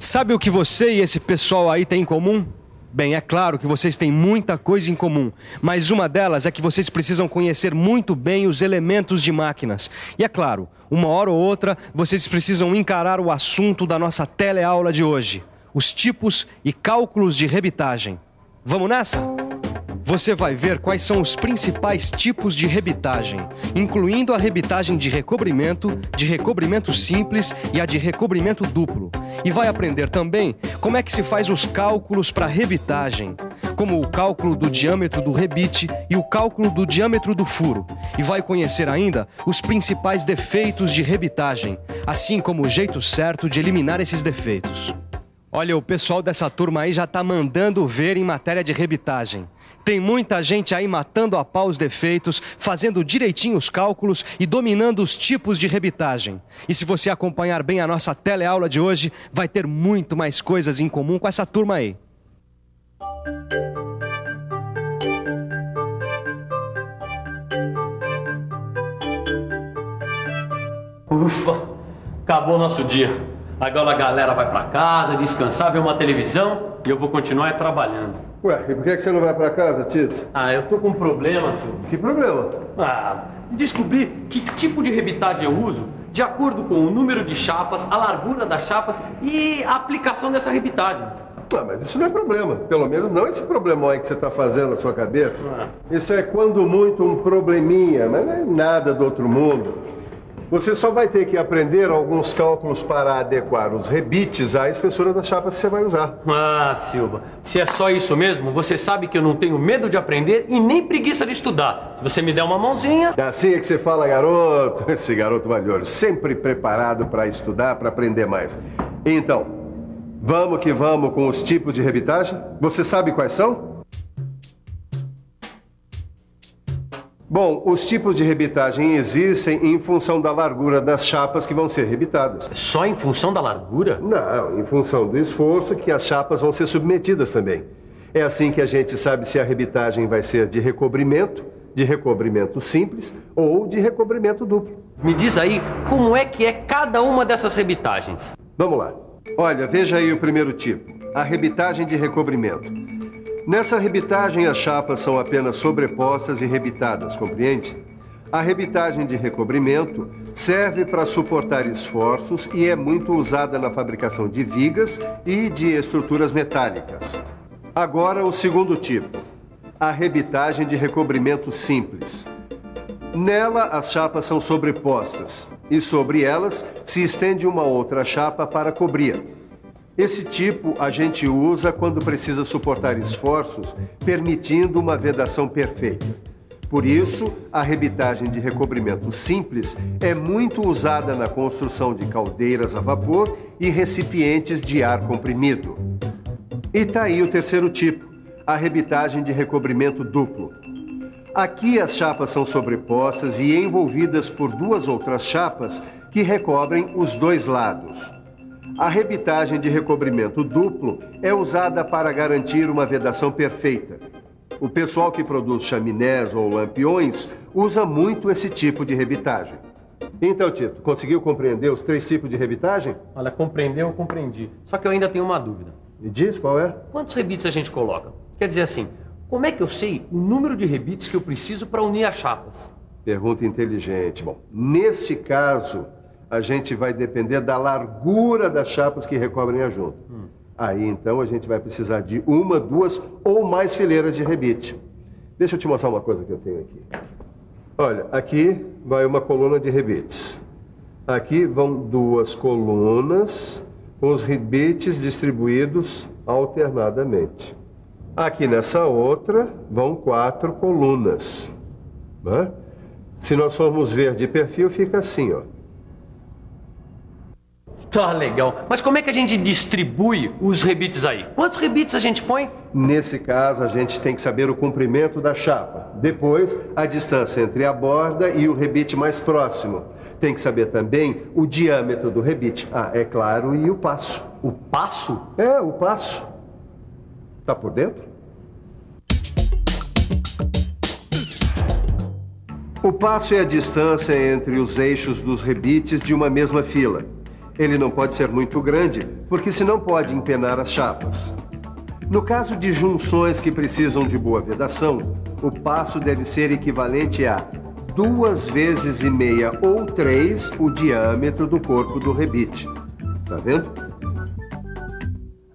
Sabe o que você e esse pessoal aí têm em comum? Bem, é claro que vocês têm muita coisa em comum, mas uma delas é que vocês precisam conhecer muito bem os elementos de máquinas. E é claro, uma hora ou outra, vocês precisam encarar o assunto da nossa teleaula de hoje: os tipos e cálculos de rebitagem. Vamos nessa? Você vai ver quais são os principais tipos de rebitagem, incluindo a rebitagem de recobrimento simples e a de recobrimento duplo. E vai aprender também como é que se faz os cálculos para rebitagem, como o cálculo do diâmetro do rebite e o cálculo do diâmetro do furo. E vai conhecer ainda os principais defeitos de rebitagem, assim como o jeito certo de eliminar esses defeitos. Olha, o pessoal dessa turma aí já tá mandando ver em matéria de rebitagem. Tem muita gente aí matando a pau os defeitos, fazendo direitinho os cálculos e dominando os tipos de rebitagem. E se você acompanhar bem a nossa teleaula de hoje, vai ter muito mais coisas em comum com essa turma aí. Ufa, acabou o nosso dia. Agora a galera vai pra casa, descansar, ver uma televisão e eu vou continuar trabalhando. Ué, e por que você não vai pra casa, Tito? Eu tô com um problema, senhor. Que problema? Descobrir que tipo de rebitagem eu uso de acordo com o número de chapas, a largura das chapas e a aplicação dessa rebitagem. Mas isso não é problema. Pelo menos não esse problemão aí que você tá fazendo na sua cabeça. Isso é quando muito um probleminha, mas não é nada do outro mundo. Você só vai ter que aprender alguns cálculos para adequar os rebites à espessura das chapas que você vai usar. Silva, se é só isso mesmo, você sabe que eu não tenho medo de aprender e nem preguiça de estudar. Se você me der uma mãozinha... Assim é que você fala, garoto. Esse garoto valioso, sempre preparado para estudar, para aprender mais. Então, vamos que vamos com os tipos de rebitagem? Você sabe quais são? Bom, os tipos de rebitagem existem em função da largura das chapas que vão ser rebitadas. Só em função da largura? Não, em função do esforço que as chapas vão ser submetidas também. É assim que a gente sabe se a rebitagem vai ser de recobrimento simples ou de recobrimento duplo. Me diz aí como é que é cada uma dessas rebitagens. Vamos lá. Olha, veja aí o primeiro tipo, a rebitagem de recobrimento. Nessa rebitagem, as chapas são apenas sobrepostas e rebitadas, compreende? A rebitagem de recobrimento serve para suportar esforços e é muito usada na fabricação de vigas e de estruturas metálicas. Agora, o segundo tipo, a rebitagem de recobrimento simples. Nela, as chapas são sobrepostas e sobre elas se estende uma outra chapa para cobrir. Esse tipo a gente usa quando precisa suportar esforços, permitindo uma vedação perfeita. Por isso, a rebitagem de recobrimento simples é muito usada na construção de caldeiras a vapor e recipientes de ar comprimido. E tá aí o terceiro tipo, a rebitagem de recobrimento duplo. Aqui as chapas são sobrepostas e envolvidas por duas outras chapas que recobrem os dois lados. A rebitagem de recobrimento duplo é usada para garantir uma vedação perfeita. O pessoal que produz chaminés ou lampiões usa muito esse tipo de rebitagem. Então, Tito, conseguiu compreender os três tipos de rebitagem? Olha, compreendeu, eu compreendi. Só que eu ainda tenho uma dúvida. Me diz qual é? Quantos rebites a gente coloca? Quer dizer assim, como é que eu sei o número de rebites que eu preciso para unir as chapas? Pergunta inteligente. Bom, nesse caso, a gente vai depender da largura das chapas que recobrem a junta. Aí, então, a gente vai precisar de uma, duas ou mais fileiras de rebite. Deixa eu te mostrar uma coisa que eu tenho aqui. Olha, aqui vai uma coluna de rebites. Aqui vão duas colunas com os rebites distribuídos alternadamente. Aqui nessa outra vão 4 colunas. Né? Se nós formos ver de perfil, fica assim, ó. Tá legal. Mas como é que a gente distribui os rebites aí? Quantos rebites a gente põe? Nesse caso, a gente tem que saber o comprimento da chapa. Depois, a distância entre a borda e o rebite mais próximo. Tem que saber também o diâmetro do rebite. É claro, e o passo. O passo? É, o passo. Tá por dentro? O passo é a distância entre os eixos dos rebites de uma mesma fila. Ele não pode ser muito grande, porque senão pode empenar as chapas. No caso de junções que precisam de boa vedação, o passo deve ser equivalente a 2,5 vezes ou 3 o diâmetro do corpo do rebite. Tá vendo?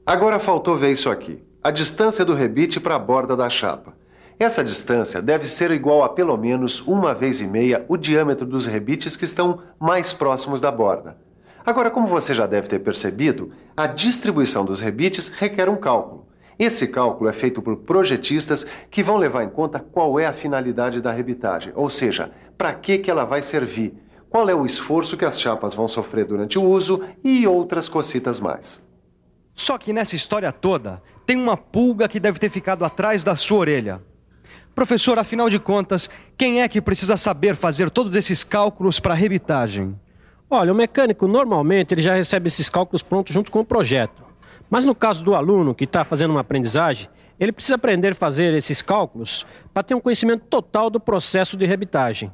Agora faltou ver isso aqui. A distância do rebite para a borda da chapa. Essa distância deve ser igual a pelo menos 1,5 vezes o diâmetro dos rebites que estão mais próximos da borda. Agora, como você já deve ter percebido, a distribuição dos rebites requer um cálculo. Esse cálculo é feito por projetistas que vão levar em conta qual é a finalidade da rebitagem, ou seja, para que ela vai servir, qual é o esforço que as chapas vão sofrer durante o uso e outras cocitas mais. Só que nessa história toda, tem uma pulga que deve ter ficado atrás da sua orelha. Professor, afinal de contas, quem é que precisa saber fazer todos esses cálculos para a rebitagem? Olha, o mecânico normalmente ele já recebe esses cálculos prontos junto com o projeto. Mas no caso do aluno que está fazendo uma aprendizagem, ele precisa aprender a fazer esses cálculos para ter um conhecimento total do processo de rebitagem.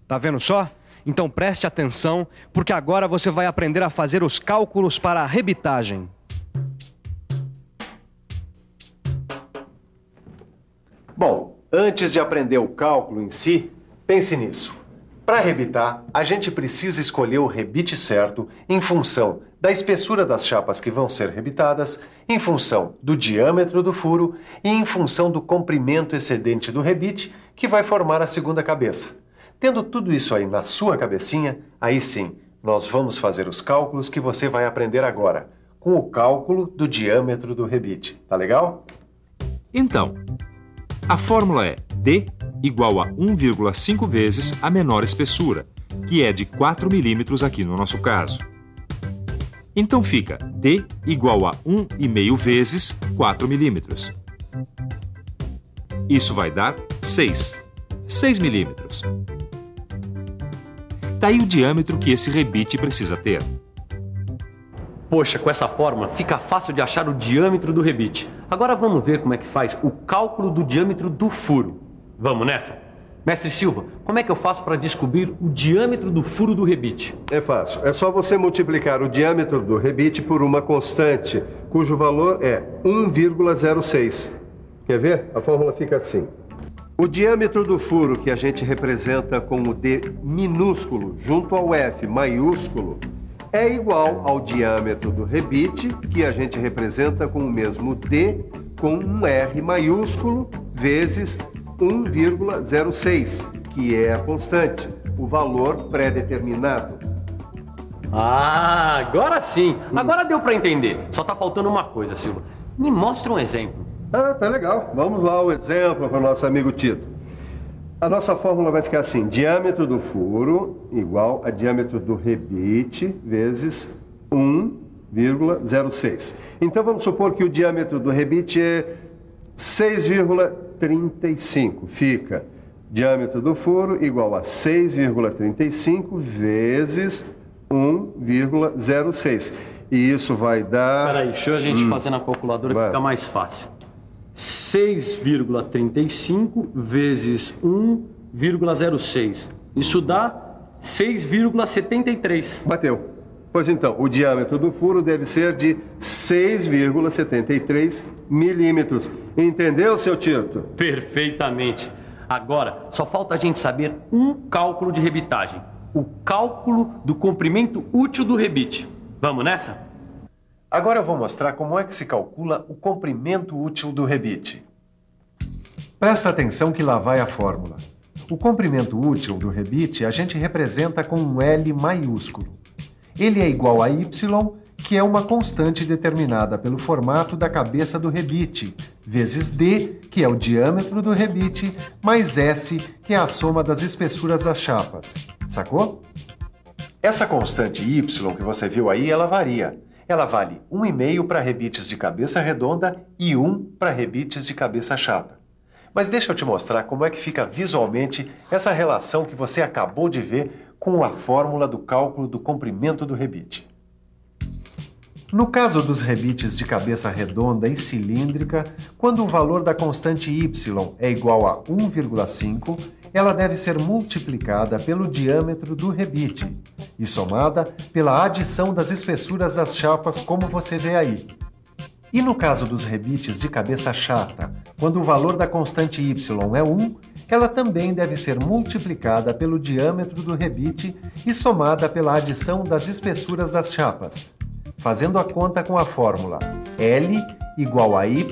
Tá vendo só? Então preste atenção, porque agora você vai aprender a fazer os cálculos para a rebitagem. Bom, antes de aprender o cálculo em si, pense nisso. Para rebitar, a gente precisa escolher o rebite certo em função da espessura das chapas que vão ser rebitadas, em função do diâmetro do furo e em função do comprimento excedente do rebite que vai formar a segunda cabeça. Tendo tudo isso aí na sua cabecinha, aí sim, nós vamos fazer os cálculos que você vai aprender agora, com o cálculo do diâmetro do rebite. Tá legal? Então, a fórmula é D igual a 1,5 vezes a menor espessura, que é de 4 milímetros aqui no nosso caso. Então fica D igual a 1,5 vezes 4 milímetros. Isso vai dar 6 milímetros. Daí o diâmetro que esse rebite precisa ter. Poxa, com essa fórmula fica fácil de achar o diâmetro do rebite. Agora vamos ver como é que faz o cálculo do diâmetro do furo. Vamos nessa? Mestre Silva, como é que eu faço para descobrir o diâmetro do furo do rebite? É fácil. É só você multiplicar o diâmetro do rebite por uma constante, cujo valor é 1,06. Quer ver? A fórmula fica assim. O diâmetro do furo, que a gente representa com o D minúsculo junto ao F maiúsculo, é igual ao diâmetro do rebite, que a gente representa com o mesmo D com um R maiúsculo, vezes 1,06, que é a constante, o valor pré-determinado. Ah, agora sim! Agora deu para entender. Só tá faltando uma coisa, Silva. Me mostra um exemplo. Ah, tá legal. Vamos lá o exemplo para o nosso amigo Tito. A nossa fórmula vai ficar assim: diâmetro do furo igual a diâmetro do rebite vezes 1,06. Então vamos supor que o diâmetro do rebite é 6,35. Fica diâmetro do furo igual a 6,35 vezes 1,06. E isso vai dar... Peraí, deixa a gente fazer na calculadora que fica mais fácil. 6,35 vezes 1,06. Isso dá 6,73. Bateu. Pois então, o diâmetro do furo deve ser de 6,73 milímetros. Entendeu, seu Tito? Perfeitamente. Agora, só falta a gente saber um cálculo de rebitagem. O cálculo do comprimento útil do rebite. Vamos nessa? Agora eu vou mostrar como é que se calcula o comprimento útil do rebite. Presta atenção que lá vai a fórmula. O comprimento útil do rebite a gente representa com um L maiúsculo. Ele é igual a Y, que é uma constante determinada pelo formato da cabeça do rebite, vezes D, que é o diâmetro do rebite, mais S, que é a soma das espessuras das chapas. Sacou? Essa constante Y que você viu aí, ela varia. Ela vale 1,5 para rebites de cabeça redonda e 1 para rebites de cabeça chata. Mas deixa eu te mostrar como é que fica visualmente essa relação que você acabou de ver com a fórmula do cálculo do comprimento do rebite. No caso dos rebites de cabeça redonda e cilíndrica, quando o valor da constante y é igual a 1,5, ela deve ser multiplicada pelo diâmetro do rebite e somada pela adição das espessuras das chapas, como você vê aí. E no caso dos rebites de cabeça chata, quando o valor da constante y é 1, ela também deve ser multiplicada pelo diâmetro do rebite e somada pela adição das espessuras das chapas, fazendo a conta com a fórmula L igual a y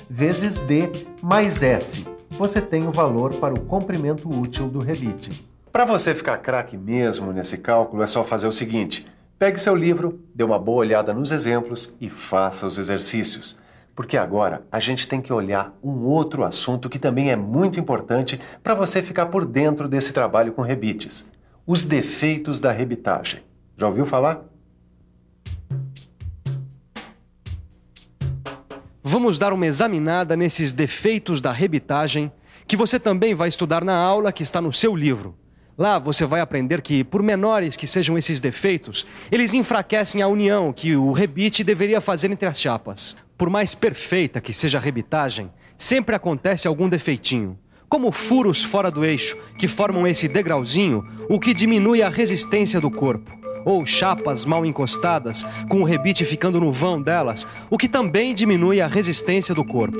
vezes D mais S. Você tem o valor para o comprimento útil do rebite. Para você ficar craque mesmo nesse cálculo, é só fazer o seguinte: pegue seu livro, dê uma boa olhada nos exemplos e faça os exercícios. Porque agora a gente tem que olhar um outro assunto que também é muito importante para você ficar por dentro desse trabalho com rebites: os defeitos da rebitagem. Já ouviu falar? Vamos dar uma examinada nesses defeitos da rebitagem, que você também vai estudar na aula que está no seu livro. Lá você vai aprender que, por menores que sejam esses defeitos, eles enfraquecem a união que o rebite deveria fazer entre as chapas. Por mais perfeita que seja a rebitagem, sempre acontece algum defeitinho, como furos fora do eixo, que formam esse degrauzinho, o que diminui a resistência do corpo, ou chapas mal encostadas, com o rebite ficando no vão delas, o que também diminui a resistência do corpo.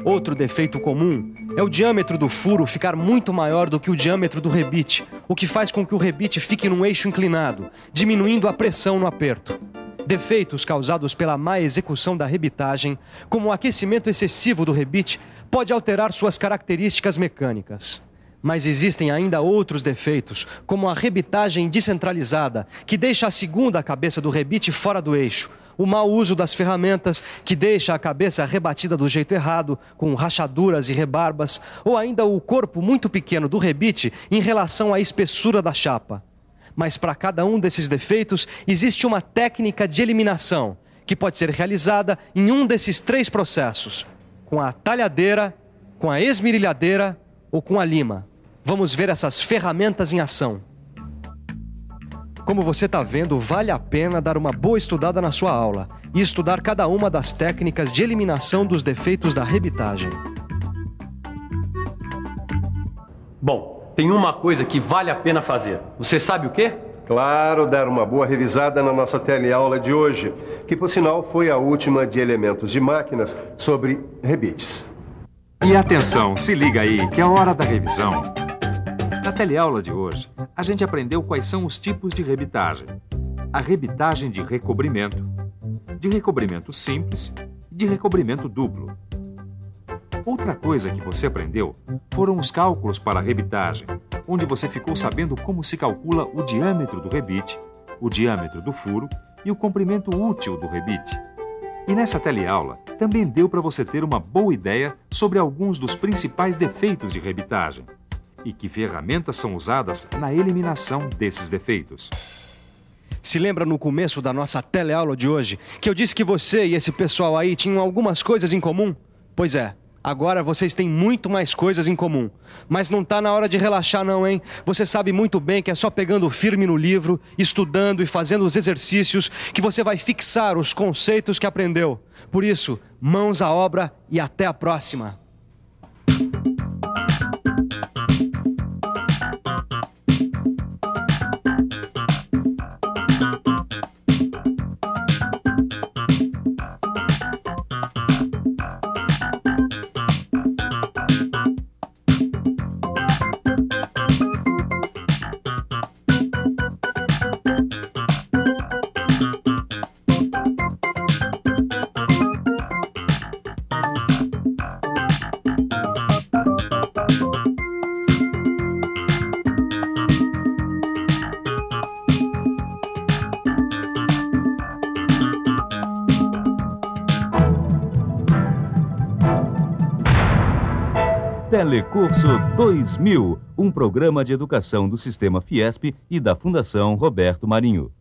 Outro defeito comum é o diâmetro do furo ficar muito maior do que o diâmetro do rebite, o que faz com que o rebite fique num eixo inclinado, diminuindo a pressão no aperto. Defeitos causados pela má execução da rebitagem, como o aquecimento excessivo do rebite, pode alterar suas características mecânicas. Mas existem ainda outros defeitos, como a rebitagem descentralizada, que deixa a segunda cabeça do rebite fora do eixo, o mau uso das ferramentas, que deixa a cabeça rebatida do jeito errado, com rachaduras e rebarbas, ou ainda o corpo muito pequeno do rebite em relação à espessura da chapa. Mas para cada um desses defeitos, existe uma técnica de eliminação, que pode ser realizada em um desses 3 processos: com a talhadeira, com a esmerilhadeira ou com a lima. Vamos ver essas ferramentas em ação. Como você está vendo, vale a pena dar uma boa estudada na sua aula e estudar cada uma das técnicas de eliminação dos defeitos da rebitagem. Bom, tem uma coisa que vale a pena fazer. Você sabe o quê? Claro, dar uma boa revisada na nossa teleaula de hoje, que por sinal foi a última de elementos de máquinas sobre rebites. E atenção, se liga aí, que é a hora da revisão. Na teleaula de hoje, a gente aprendeu quais são os tipos de rebitagem. A rebitagem de recobrimento simples e de recobrimento duplo. Outra coisa que você aprendeu foram os cálculos para a rebitagem, onde você ficou sabendo como se calcula o diâmetro do rebite, o diâmetro do furo e o comprimento útil do rebite. E nessa teleaula também deu para você ter uma boa ideia sobre alguns dos principais defeitos de rebitagem e que ferramentas são usadas na eliminação desses defeitos. Se lembra no começo da nossa teleaula de hoje que eu disse que você e esse pessoal aí tinham algumas coisas em comum? Pois é, agora vocês têm muito mais coisas em comum. Mas não tá na hora de relaxar não, hein? Você sabe muito bem que é só pegando firme no livro, estudando e fazendo os exercícios que você vai fixar os conceitos que aprendeu. Por isso, mãos à obra e até a próxima! Telecurso 2000, um programa de educação do Sistema Fiesp e da Fundação Roberto Marinho.